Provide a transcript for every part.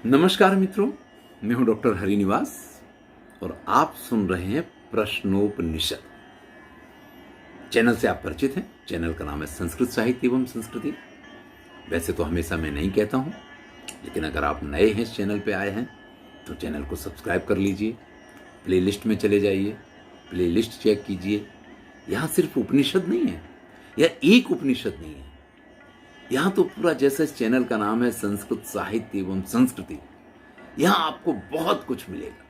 नमस्कार मित्रों, मैं हूं डॉक्टर हरिनिवास और आप सुन रहे हैं प्रश्नोपनिषद। चैनल से आप परिचित हैं। चैनल का नाम है संस्कृत साहित्य एवं संस्कृति। वैसे तो हमेशा मैं नहीं कहता हूं, लेकिन अगर आप नए हैं, इस चैनल पे आए हैं, तो चैनल को सब्सक्राइब कर लीजिए। प्लेलिस्ट में चले जाइए, प्लेलिस्ट चेक कीजिए। यहाँ सिर्फ उपनिषद नहीं है, या एक उपनिषद नहीं है, यहाँ तो पूरा, जैसे इस चैनल का नाम है संस्कृत साहित्य एवं संस्कृति, यहाँ आपको बहुत कुछ मिलेगा।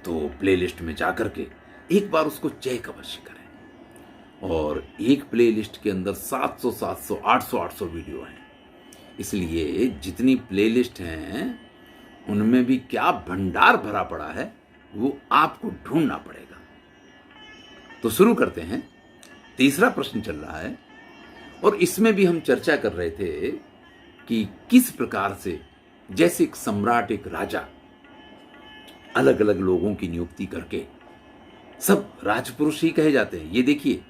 तो प्लेलिस्ट में जाकर के एक बार उसको चेक अवश्य करें। और एक प्लेलिस्ट के अंदर 700, 700, 800, 800 वीडियो हैं। इसलिए जितनी प्लेलिस्ट हैं उनमें भी क्या भंडार भरा पड़ा है, वो आपको ढूंढना पड़ेगा। तो शुरू करते हैं। तीसरा प्रश्न चल रहा है और इसमें भी हम चर्चा कर रहे थे कि किस प्रकार से, जैसे एक सम्राट, एक राजा, अलग अलग लोगों की नियुक्ति करके, सब राजपुरुष ही कहे जाते हैं। ये देखिए,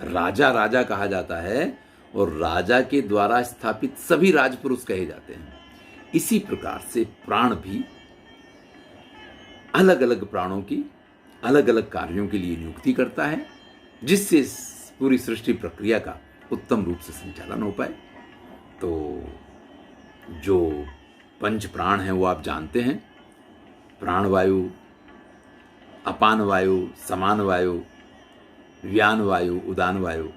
राजा राजा कहा जाता है और राजा के द्वारा स्थापित सभी राजपुरुष कहे जाते हैं। इसी प्रकार से प्राण भी अलग अलग प्राणों की अलग अलग कार्यों के लिए नियुक्ति करता है, जिससे पूरी सृष्टि प्रक्रिया का उत्तम रूप से संचालन हो पाए। तो जो पंच प्राण हैं वो आप जानते हैं: प्राण वायु, अपान वायु, समान वायु, व्यान वायु, उदान वायु।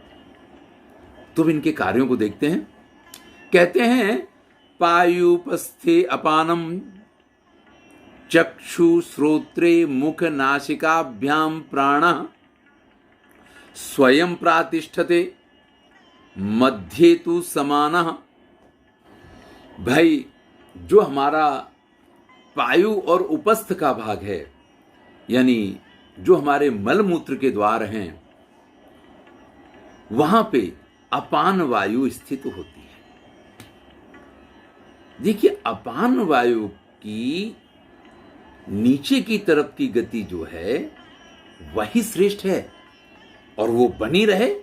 तो इनके कार्यों को देखते हैं। कहते हैं पायुपस्थे अपानम चक्षु श्रोत्रे मुख नासिकाभ्याम प्राणः स्वयं प्रातिष्ठते मध्य तु समानः। भाई, जो हमारा पायु और उपस्थ का भाग है, यानी जो हमारे मलमूत्र के द्वार हैं, वहां पे अपान वायु स्थित होती है। देखिए, अपान वायु की नीचे की तरफ की गति जो है वही श्रेष्ठ है, और वो बनी रहे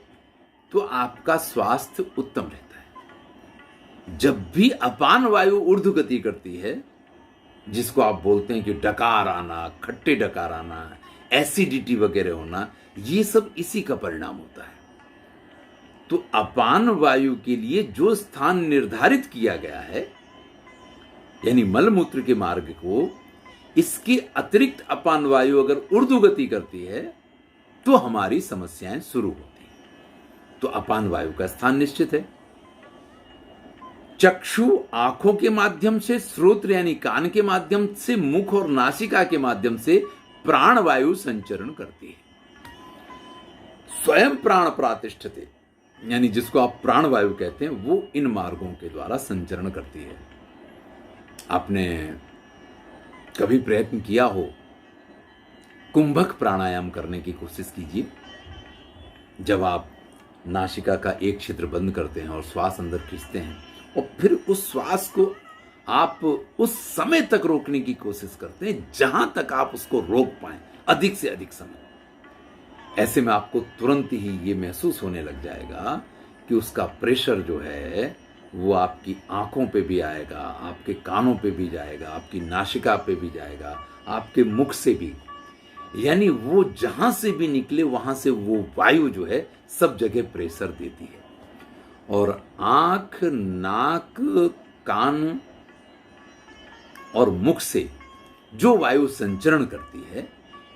तो आपका स्वास्थ्य उत्तम रहता है। जब भी अपान वायु ऊर्ध्व गति करती है, जिसको आप बोलते हैं कि डकार आना, खट्टे डकार आना, एसिडिटी वगैरह होना, ये सब इसी का परिणाम होता है। तो अपान वायु के लिए जो स्थान निर्धारित किया गया है, यानी मलमूत्र के मार्ग को, इसके अतिरिक्त अपान वायु अगर ऊर्ध्व गति करती है तो हमारी समस्याएं शुरू होती हैं। तो अपान वायु का स्थान निश्चित है। चक्षु आंखों के माध्यम से, श्रोत्र यानी कान के माध्यम से, मुख और नासिका के माध्यम से प्राण वायु संचरण करती है। स्वयं प्राण प्रातिष्ठते, यानी जिसको आप प्राण वायु कहते हैं, वो इन मार्गों के द्वारा संचरण करती है। आपने कभी प्रयत्न किया हो, कुंभक प्राणायाम करने की कोशिश कीजिए। जब आप नासिका का एक छिद्र बंद करते हैं और श्वास अंदर खींचते हैं, और फिर उस श्वास को आप उस समय तक रोकने की कोशिश करते हैं जहां तक आप उसको रोक पाएं, अधिक से अधिक समय। ऐसे में आपको तुरंत ही ये महसूस होने लग जाएगा कि उसका प्रेशर जो है वो आपकी आंखों पे भी आएगा, आपके कानों पे भी जाएगा, आपकी नासिका पे भी जाएगा, आपके मुख से भी, यानी वो जहां से भी निकले वहां से वो वायु जो है सब जगह प्रेशर देती है। और आंख, नाक, कान और मुख से जो वायु संचरण करती है,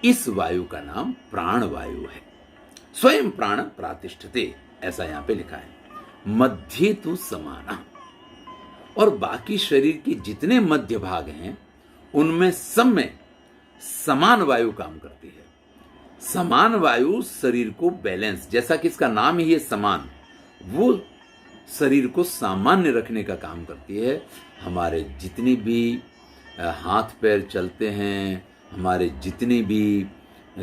इस वायु का नाम प्राण वायु है। स्वयं प्राण प्रातिष्ठते, ऐसा यहां पे लिखा है। मध्य तु समाना, और बाकी शरीर के जितने मध्य भाग हैं उनमें सब में समान वायु काम करती है। समान वायु शरीर को बैलेंस, जैसा कि इसका नाम ही है समान, वो शरीर को सामान्य रखने का काम करती है। हमारे जितनी भी हाथ पैर चलते हैं, हमारे जितनी भी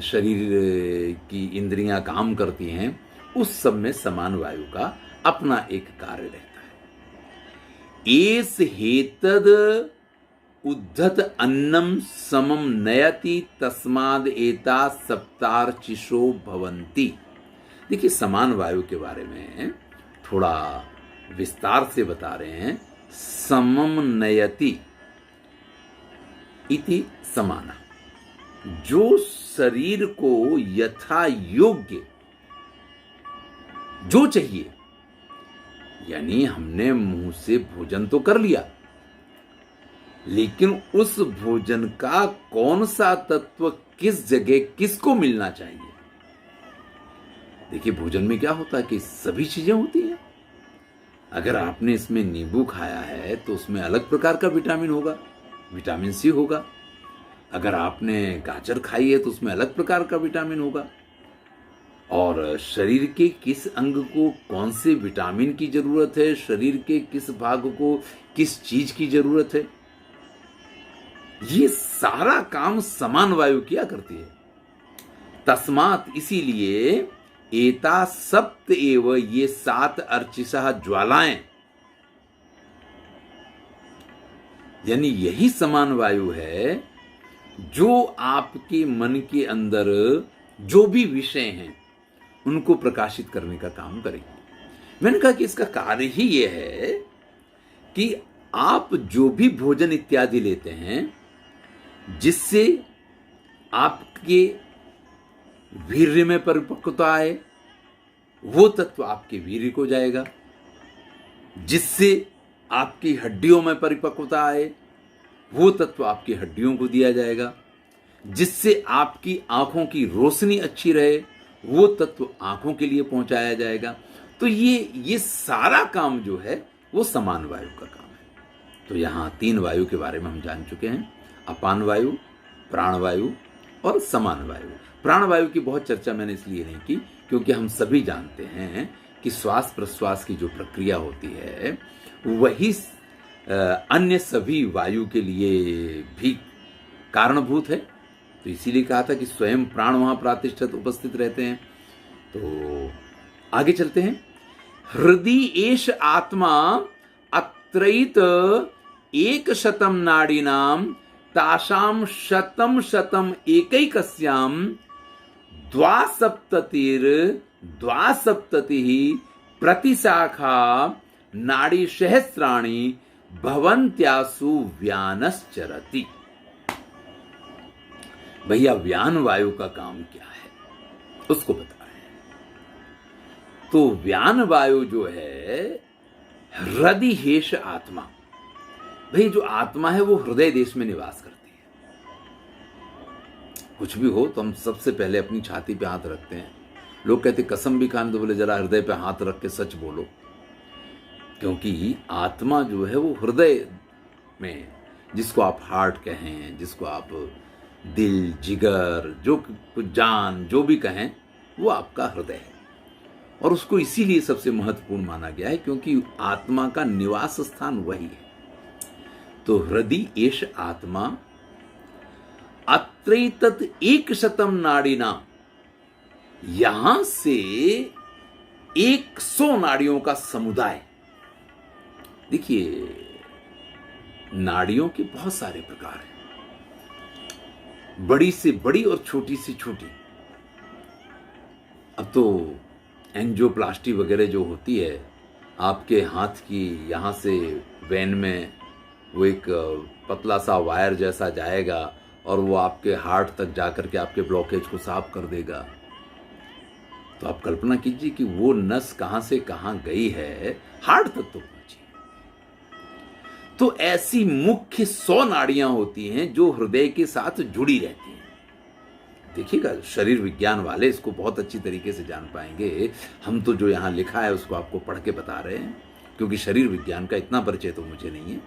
शरीर की इंद्रियां काम करती हैं, उस सब में समान वायु का अपना एक कार्य रहता है। एस हेतद उद्धत अन्नम समम नयति तस्माद एता सप्तार्चिषो भवन्ति। देखिए, समान वायु के बारे में थोड़ा विस्तार से बता रहे हैं। समम नयति, इति समाना, जो शरीर को यथा योग्य जो चाहिए, यानी हमने मुंह से भोजन तो कर लिया, लेकिन उस भोजन का कौन सा तत्व किस जगह किसको मिलना चाहिए। देखिए, भोजन में क्या होता है कि सभी चीजें होती हैं। अगर आपने इसमें नींबू खाया है तो उसमें अलग प्रकार का विटामिन होगा, विटामिन सी होगा। अगर आपने गाजर खाई है तो उसमें अलग प्रकार का विटामिन होगा। और शरीर के किस अंग को कौन से विटामिन की जरूरत है, शरीर के किस भाग को किस चीज की जरूरत है, ये सारा काम समान वायु किया करती है। तस्मात, इसीलिए एता सप्त एव, ये 7 अर्चिषः ज्वालाएं, यानी यही समान वायु है जो आपके मन के अंदर जो भी विषय हैं उनको प्रकाशित करने का काम करेगी। मैंने कहा कि इसका कार्य ही यह है कि आप जो भी भोजन इत्यादि लेते हैं, जिससे आपके वीर्य में परिपक्वता आए, वो तत्व आपके वीर्य को जाएगा। जिससे आपकी हड्डियों में परिपक्वता आए, वो तत्व आपकी हड्डियों को दिया जाएगा। जिससे आपकी आंखों की रोशनी अच्छी रहे, वो तत्व आंखों के लिए पहुंचाया जाएगा। तो ये सारा काम जो है वो समान वायु का काम है। तो यहां 3 वायु के बारे में हम जान चुके हैं, अपान वायु, प्राण वायु और समान वायु। प्राण वायु की बहुत चर्चा मैंने इसलिए नहीं की क्योंकि हम सभी जानते हैं कि श्वास प्रश्वास की जो प्रक्रिया होती है वही अन्य सभी वायु के लिए भी कारणभूत है। तो इसीलिए कहा था कि स्वयं प्राण वहां प्रातिष्ठित उपस्थित रहते हैं। तो आगे चलते हैं। हृदय एष आत्मा अत्रैत 100 नाड़ीनाम तासाम शतम शतम एकैकस्याम द्वासप्ततिः प्रतिशाखा नाड़ी सहस्राणि भवन्त्यासु व्यानश्चरति। भैया, व्यान वायु का काम क्या है उसको बता रहे हैं। तो व्यान वायु जो है हृदय हेश आत्मा, भाई जो आत्मा है वो हृदय देश में निवास करती है। कुछ भी हो तो हम सबसे पहले अपनी छाती पे हाथ रखते हैं। लोग कहते कसम भी खाने तो बोले जरा हृदय पे हाथ रख के सच बोलो, क्योंकि आत्मा जो है वो हृदय में, जिसको आप हार्ट कहें, जिसको आप दिल, जिगर, जो जान, जो भी कहें, वो आपका हृदय है। और उसको इसीलिए सबसे महत्वपूर्ण माना गया है क्योंकि आत्मा का निवास स्थान वही है। तो हृदय एष आत्मा अत्रैतत् 100 नाड़ीना, यहां से 100 नाड़ियों का समुदाय। देखिए, नाड़ियों के बहुत सारे प्रकार हैं, बड़ी से बड़ी और छोटी से छोटी। अब तो एंजियोप्लास्टी वगैरह जो होती है, आपके हाथ की यहाँ से वेन में वो एक पतला सा वायर जैसा जाएगा और वो आपके हार्ट तक जाकर के आपके ब्लॉकेज को साफ कर देगा। तो आप कल्पना कीजिए कि वो नस कहाँ से कहाँ गई है, हार्ट तक तो पहुंची। तो ऐसी मुख्य 100 नाड़ियां होती हैं जो हृदय के साथ जुड़ी रहती हैं। देखिएगा, शरीर विज्ञान वाले इसको बहुत अच्छी तरीके से जान पाएंगे। हम तो जो यहाँ लिखा है उसको आपको पढ़ के बता रहे हैं, क्योंकि शरीर विज्ञान का इतना परिचय तो मुझे नहीं है।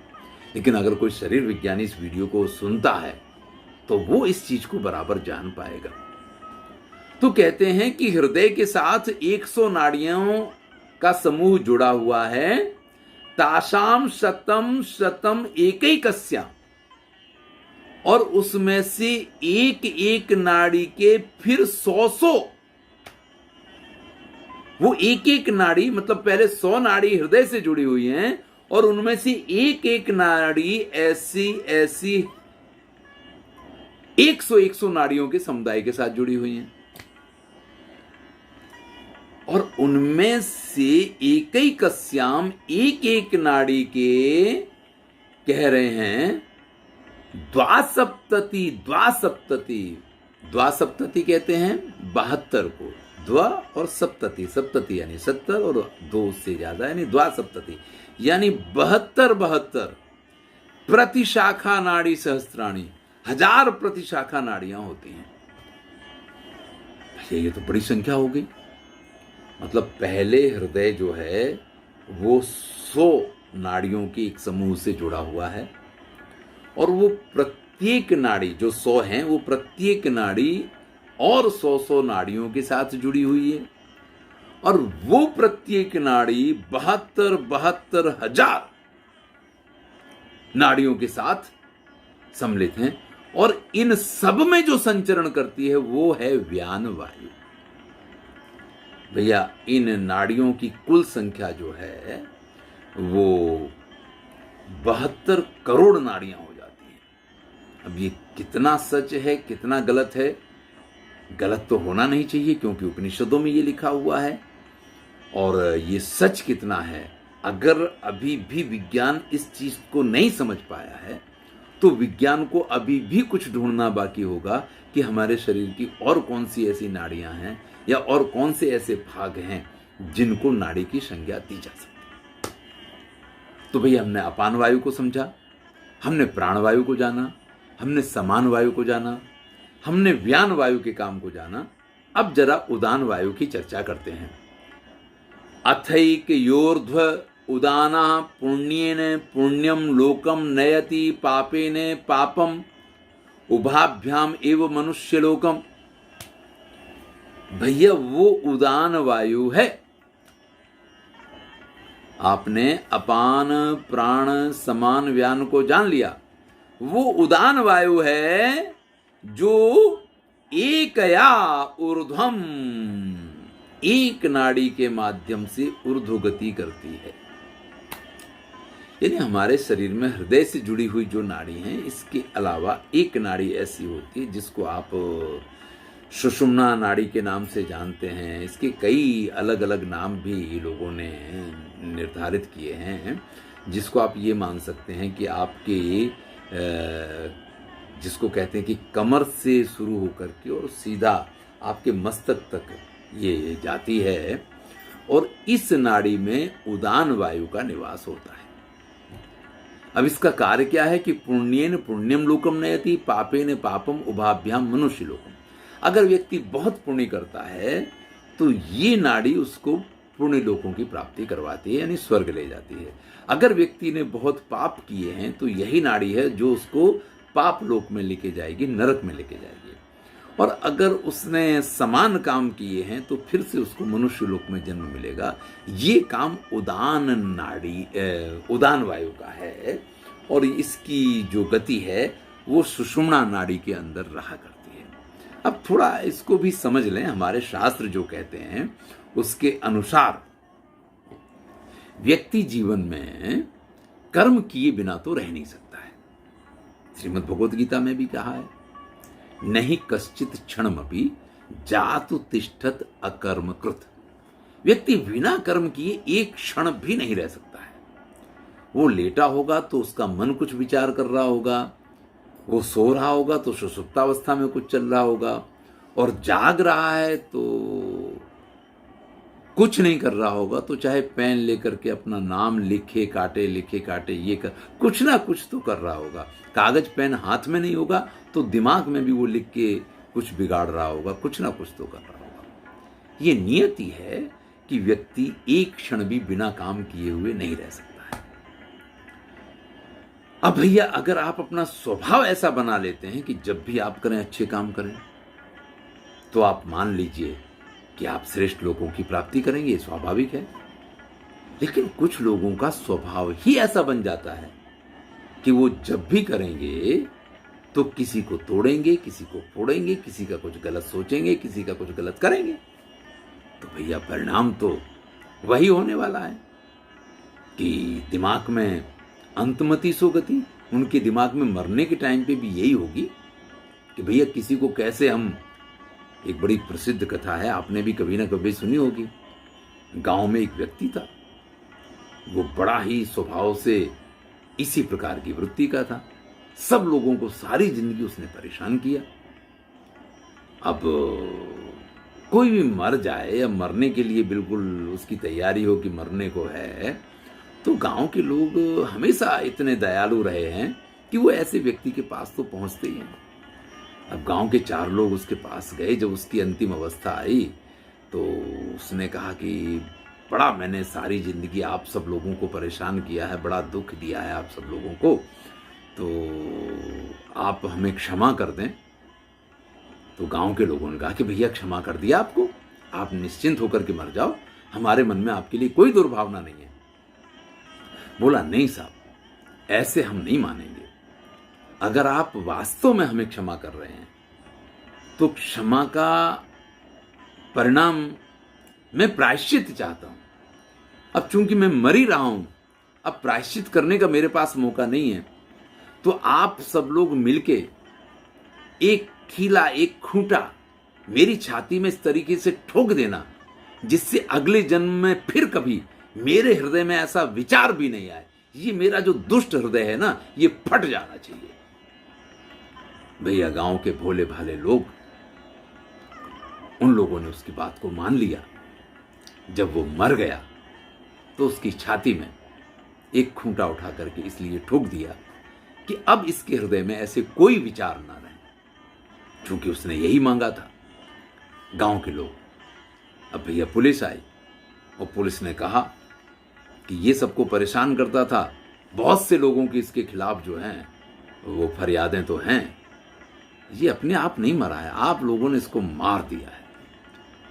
लेकिन अगर कोई शरीर विज्ञानी इस वीडियो को सुनता है तो वो इस चीज को बराबर जान पाएगा। तो कहते हैं कि हृदय के साथ 100 नाड़ियों का समूह जुड़ा हुआ है। तासाम शतम शतम एकैकस्याम, और उसमें से एक एक नाड़ी के फिर 100 वो एक एक नाड़ी, मतलब पहले 100 नाड़ी हृदय से जुड़ी हुई हैं और उनमें से एक एक नाड़ी ऐसी 100 नाड़ियों के समुदाय के साथ जुड़ी हुई हैं। और उनमें से एकैकस्याम, एक एक नाड़ी के कह रहे हैं द्वासप्तति द्वासप्तति द्वासप्तति कहते हैं 72 को, द्वा और सप्तति, सप्तति यानी 70 और 2 से ज्यादा यानी द्वासप्तति यानी 72 प्रतिशाखा नाड़ी सहस्त्राणी, 1000 प्रतिशाखा नाड़ियां होती हैं। ये तो बड़ी संख्या हो गई। मतलब पहले हृदय जो है वो 100 नाड़ियों के एक समूह से जुड़ा हुआ है और वो प्रत्येक नाड़ी जो 100 हैं वो प्रत्येक नाड़ी और 100 नाड़ियों के साथ जुड़ी हुई है और वो प्रत्येक नाड़ी 72,000 नाड़ियों के साथ सम्मिलित हैं और इन सब में जो संचरण करती है वो है व्यान वायु। भैया इन नाड़ियों की कुल संख्या जो है वो 72 करोड़ नाड़ियां हो जाती हैं। अब ये कितना सच है कितना गलत है, गलत तो होना नहीं चाहिए क्योंकि उपनिषदों में ये लिखा हुआ है। और ये सच कितना है, अगर अभी भी विज्ञान इस चीज को नहीं समझ पाया है तो विज्ञान को अभी भी कुछ ढूंढना बाकी होगा कि हमारे शरीर की और कौन सी ऐसी नाड़ियां हैं या और कौन से ऐसे भाग हैं जिनको नाड़ी की संज्ञा दी जा सकती। तो भैया हमने अपान वायु को समझा, हमने प्राण वायु को जाना, हमने समान वायु को जाना, हमने व्यान वायु के काम को जाना। अब जरा उदान वायु की चर्चा करते हैं। अथैक योर्ध्व उदाना पुण्येन पुण्यम लोकम नयति पापेन पापम उभाभ्याम एव मनुष्य लोकम। भैया वो उदान वायु है। आपने अपान प्राण समान व्यान को जान लिया, वो उदान वायु है जो एकया ऊर्ध्वम, एक नाड़ी के माध्यम से ऊर्ध्वगति करती है। यानी हमारे शरीर में हृदय से जुड़ी हुई जो नाड़ी हैं, इसके अलावा एक नाड़ी ऐसी होती है जिसको आप सुषुम्ना नाड़ी के नाम से जानते हैं। इसके कई अलग अलग नाम भी लोगों ने निर्धारित किए हैं, जिसको आप ये मान सकते हैं कि आपके जिसको कहते हैं कि कमर से शुरू होकर के और सीधा आपके मस्तक तक ये जाती है और इस नाड़ी में उदान वायु का निवास होता है। अब इसका कार्य क्या है कि पुण्येन पुण्यम लोकम नयति पापेन पापम उभाभ्याम मनुष्य लोकम। अगर व्यक्ति बहुत पुण्य करता है तो ये नाड़ी उसको पुण्य लोकों की प्राप्ति करवाती है, यानी स्वर्ग ले जाती है। अगर व्यक्ति ने बहुत पाप किए हैं तो यही नाड़ी है जो उसको पाप लोक में लेके जाएगी, नरक में लेके जाएगी। और अगर उसने समान काम किए हैं तो फिर से उसको मनुष्य लोक में जन्म मिलेगा। ये काम उदान नाड़ी उदान वायु का है और इसकी जो गति है वो सुषुम्ना नाड़ी के अंदर रहा करती है। अब थोड़ा इसको भी समझ लें। हमारे शास्त्र जो कहते हैं उसके अनुसार व्यक्ति जीवन में कर्म किए बिना तो रह नहीं सकता है। श्रीमद् भगवद गीता में भी कहा है, नहीं कश्चित क्षणमपि जातु तिष्ठत अकर्मकृत। व्यक्ति बिना कर्म किए एक क्षण भी नहीं रह सकता है। वो लेटा होगा तो उसका मन कुछ विचार कर रहा होगा, वो सो रहा होगा तो सुषुप्तावस्था में कुछ चल रहा होगा, और जाग रहा है तो कुछ नहीं कर रहा होगा तो चाहे पेन लेकर के अपना नाम लिखे काटे ये कर, कुछ ना कुछ तो कर रहा होगा। कागज पेन हाथ में नहीं होगा तो दिमाग में भी वो लिख के कुछ बिगाड़ रहा होगा, कुछ ना कुछ तो कर रहा होगा। ये नियति है कि व्यक्ति एक क्षण भी बिना काम किए हुए नहीं रह सकता है। अब भैया अगर आप अपना स्वभाव ऐसा बना लेते हैं कि जब भी आप करें अच्छे काम करें, तो आप मान लीजिए कि आप श्रेष्ठ लोगों की प्राप्ति करेंगे, स्वाभाविक है। लेकिन कुछ लोगों का स्वभाव ही ऐसा बन जाता है कि वो जब भी करेंगे तो किसी को तोड़ेंगे, किसी को फोड़ेंगे, किसी का कुछ गलत सोचेंगे, किसी का कुछ गलत करेंगे। तो भैया परिणाम तो वही होने वाला है कि दिमाग में अंतमति सो गति। उनके दिमाग में मरने के टाइम पे भी यही होगी कि भैया किसी को कैसे हम, एक बड़ी प्रसिद्ध कथा है, आपने भी कभी ना कभी सुनी होगी। गांव में एक व्यक्ति था, वो बड़ा ही स्वभाव से इसी प्रकार की वृत्ति का था। सब लोगों को सारी जिंदगी उसने परेशान किया। अब कोई भी मर जाए या मरने के लिए बिल्कुल उसकी तैयारी हो कि मरने को है, तो गांव के लोग हमेशा इतने दयालु रहे हैं कि वो ऐसे व्यक्ति के पास तो पहुंचते ही हैं। अब गांव के 4 लोग उसके पास गए। जब उसकी अंतिम अवस्था आई तो उसने कहा कि बड़ा मैंने सारी जिंदगी आप सब लोगों को परेशान किया है, बड़ा दुख दिया है आप सब लोगों को, तो आप हमें क्षमा कर दें। तो गांव के लोगों ने कहा कि भैया क्षमा कर दिया आपको, आप निश्चिंत होकर के मर जाओ, हमारे मन में आपके लिए कोई दुर्भावना नहीं है। बोला नहीं साहब, ऐसे हम नहीं मानेंगे। अगर आप वास्तव में हमें क्षमा कर रहे हैं तो क्षमा का परिणाम मैं प्रायश्चित चाहता हूं। अब चूंकि मैं मर ही रहा हूं, अब प्रायश्चित करने का मेरे पास मौका नहीं है, तो आप सब लोग मिलके एक खीला, एक खूंटा मेरी छाती में इस तरीके से ठोक देना जिससे अगले जन्म में फिर कभी मेरे हृदय में ऐसा विचार भी नहीं आए। ये मेरा जो दुष्ट हृदय है ना, ये फट जाना चाहिए। भैया गांव के भोले भाले लोग, उन लोगों ने उसकी बात को मान लिया। जब वो मर गया तो उसकी छाती में एक खूंटा उठा करके इसलिए ठोक दिया कि अब इसके हृदय में ऐसे कोई विचार ना रहे, क्योंकि उसने यही मांगा था। गांव के लोग, अब भैया पुलिस आई और पुलिस ने कहा कि ये सबको परेशान करता था, बहुत से लोगों की इसके खिलाफ जो हैं वो फरियादें तो हैं, ये अपने आप नहीं मरा है, आप लोगों ने इसको मार दिया है।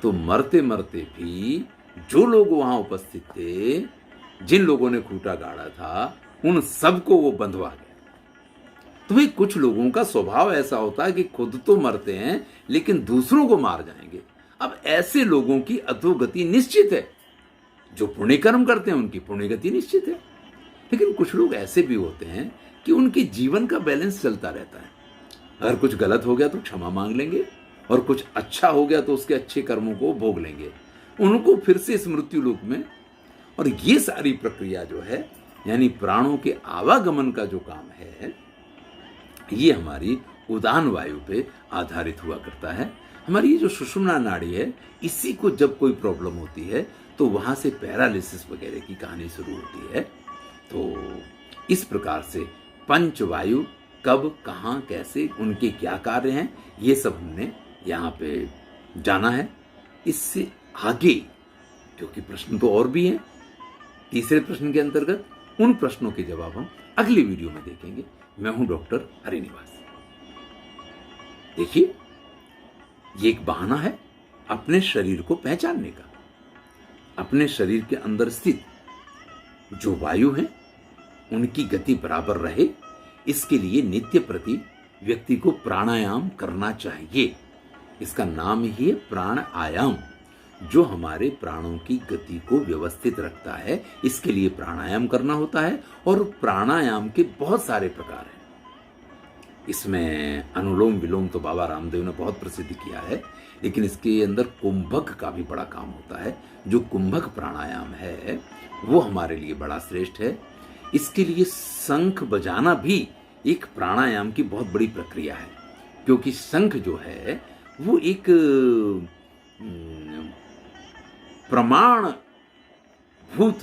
तो मरते मरते भी जो लोग वहां उपस्थित थे, जिन लोगों ने खूंटा गाड़ा था, उन सबको वो बंधवा गया। तो भाई कुछ लोगों का स्वभाव ऐसा होता है कि खुद तो मरते हैं लेकिन दूसरों को मार जाएंगे। अब ऐसे लोगों की अधोगति निश्चित है। जो पुण्य कर्म करते हैं उनकी पुण्यगति निश्चित है। लेकिन कुछ लोग ऐसे भी होते हैं कि उनके जीवन का बैलेंस चलता रहता है। अगर कुछ गलत हो गया तो क्षमा मांग लेंगे, और कुछ अच्छा हो गया तो उसके अच्छे कर्मों को भोग लेंगे, उनको फिर से इस मृत्यु लोक में। और ये सारी प्रक्रिया जो है, यानी प्राणों के आवागमन का जो काम है, ये हमारी उदान वायु पे आधारित हुआ करता है। हमारी ये जो सुषुम्ना नाड़ी है, इसी को जब कोई प्रॉब्लम होती है तो वहां से पैरालिसिस वगैरह की कहानी शुरू होती है। तो इस प्रकार से पंच वायु कब, कहां, कैसे, उनके क्या कार्य हैं, ये सब हमने यहाँ पे जाना है। इससे आगे क्योंकि प्रश्न तो और भी हैं, तीसरे प्रश्न के अंतर्गत उन प्रश्नों के जवाब हम अगली वीडियो में देखेंगे। मैं हूं डॉक्टर हरिनिवास। देखिए, ये एक बहाना है अपने शरीर को पहचानने का। अपने शरीर के अंदर स्थित जो वायु हैं उनकी गति बराबर रहे, इसके लिए नित्य प्रति व्यक्ति को प्राणायाम करना चाहिए। इसका नाम ही है प्राणायाम, जो हमारे प्राणों की गति को व्यवस्थित रखता है। इसके लिए प्राणायाम करना होता है, और प्राणायाम के बहुत सारे प्रकार हैं। इसमें अनुलोम विलोम तो बाबा रामदेव ने बहुत प्रसिद्ध किया है, लेकिन इसके अंदर कुंभक का भी बड़ा काम होता है। जो कुंभक प्राणायाम है वो हमारे लिए बड़ा श्रेष्ठ है। इसके लिए शंख बजाना भी एक प्राणायाम की बहुत बड़ी प्रक्रिया है, क्योंकि शंख जो है वो एक प्रमाण भूत,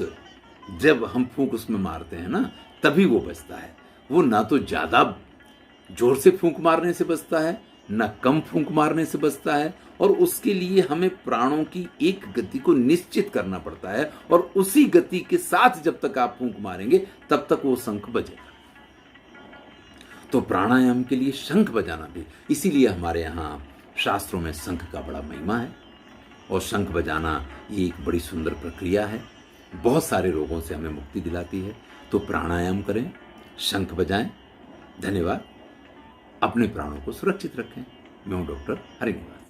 जब हम फूंक उसमें मारते हैं ना, तभी वो बजता है। वो ना तो ज्यादा जोर से फूंक मारने से बजता है, ना कम फूंक मारने से बजता है, और उसके लिए हमें प्राणों की एक गति को निश्चित करना पड़ता है, और उसी गति के साथ जब तक आप फूंक मारेंगे तब तक वो शंख बजेगा। तो प्राणायाम के लिए शंख बजाना भी, इसीलिए हमारे यहाँ शास्त्रों में शंख का बड़ा महिमा है। और शंख बजाना ये एक बड़ी सुंदर प्रक्रिया है, बहुत सारे रोगों से हमें मुक्ति दिलाती है। तो प्राणायाम करें, शंख बजाएं। धन्यवाद। अपने प्राणों को सुरक्षित रखें। मैं हूं डॉक्टर हरिनिवास।